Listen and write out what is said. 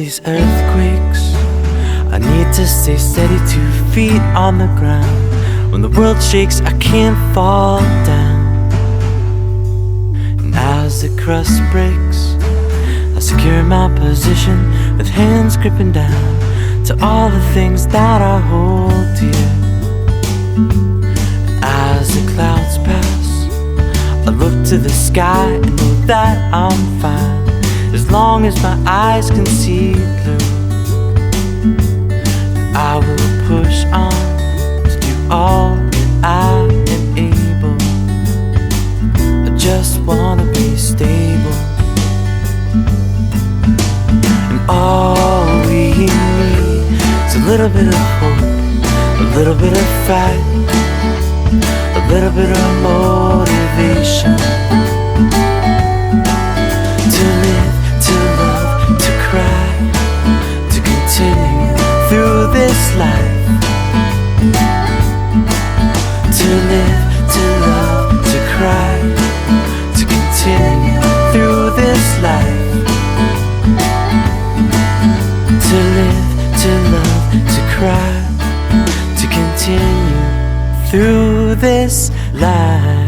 these earthquakes. I need to stay steady, 2 feet on the ground. When the world shakes, I can't fall down. And as the crust breaks, I secure my position with hands gripping down to all the things that I hold dear. And as the clouds pass, I look to the sky and know that I'm fine, as long as my eyes can see blue. And I will push on to do all that I am able. I just wanna be stable. And all we need is a little bit of hope, a little bit of fight, a little bit of motivation. To live, to love, to cry, to continue through this life. To live, to love, to cry, to continue through this life. To live, to love, to cry, to continue through this life.